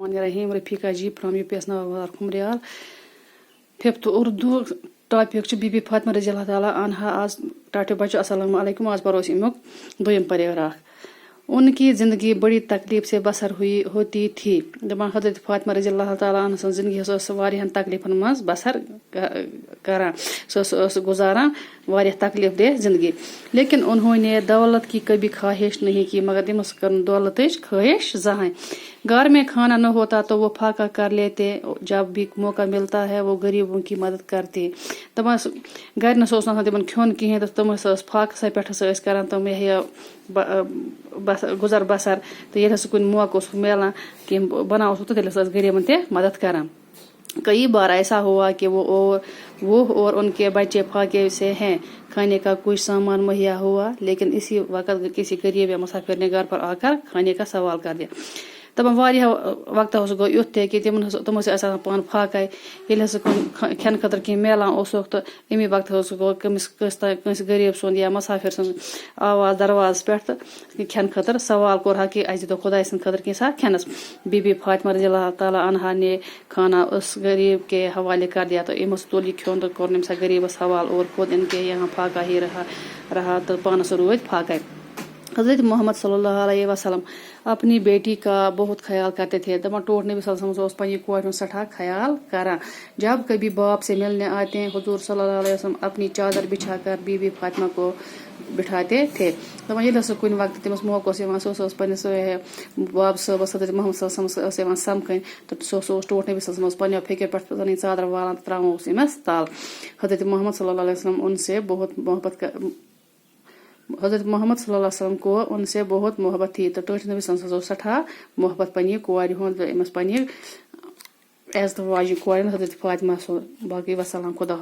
Rahim Rafika ji from UPS नवाबार खुमरियाल 5th Urdu topic Bibi Fatima रजी अल्लाह ताला अन्हा आज टाटे बच्चों अस्सलाम वालेकुम। आज परोस इमुक दोयम पैराग्राफ। उनकी ज़िंदगी बड़ी तकलीफ से बसर होती थी। दपान हज़रत फातिमा रजी अल्लाह ताला अन्हा सं ज़िंदगी वारियाहन तकलीफन मज बसर करान, गुजारान वारियाह तकलीफ दे जिंदगी। लेकिन उन्होंने दौलत की कभी ख्वाहिश नहीं की, मगर तमस कर दौलत ख्वाहिश जहाँ। घर में खाना न होता तो वो फाका कर लेते, जब भी मौका मिलता है वो गरीबों की मदद करते। तमस घर न तमन खोन कहें तो तमस फाक सा पे करान तम यह बस गुजर बसर। तो ये कुन मौका मिलान कि बना तो गरीबन ते मदद करान। कई बार ऐसा हुआ कि वो और उनके बच्चे फाके से हैं, खाने का कुछ सामान मुहैया हुआ, लेकिन इसी वक्त किसी गरीब या मुसाफिर ने घर पर आकर खाने का सवाल कर दिया। तब वक्त गो युथ कि तमो पान फाके खेन खतर कह मिलान तो अमी वक्त गो कंस गरीब सुन या मुसाफिर सुन आवाज दरवाज पे खेन खतर सवाल कोर कि अस दो खुदा सद खतर कैसा खेनस। बीबी फातिमा रज़ी अल्लाह ताला अन्हा ने खाना उस गरीब के हवाले कर दिया। तो इमस तुल ये खोन तो कोर नमसा गरीबस हवाल और खुद इनके यहाँ फाका ही रहा तो पानस रोज फाका। हज़रत मोहम्मद सल्लल्लाहु अलैहि वसल्लम अपनी बेटी का बहुत ख्याल करते थे। दपान टोट नबी सल्लल्लाहु अलैहि वसल्लम पन्नी कोर सठा ख्याल करा। जब कभी बाप से मिलने आते हैं हुजूर सल्लल्लाहु अलैहि वसल्लम अपनी चादर बिछाकर बीबी फातिमा को बिठाते थे। दपान ये कुन वक्त तमस मौका पन्निस बाब सबस हज़रत मोहम्मद सल्लल्लाहु अलैहि वसल्लम समखन तो टोट नबी सल्लल्लाहु अलैहि वसल्लम पन्ने फिक्र पे चादर वालान त्रावन तल। हज़रत मोहम्मद सल्लल्लाहु अलैहि वसल्लम उनसे बहुत हज़रत मोहम्मद सल्लल्लाहु अलैहि वसल्लम को उनसे बहुत मोहब्बत थी। तो टोट नबी सल्लल्लाहु अलैहि वसल्लम सठा मोहब्बत पन्नी कोर हुंद इमस पन्नी इज्जत वाजिन कोर हज़रत फातिमा बाकी वसलाम खुदा।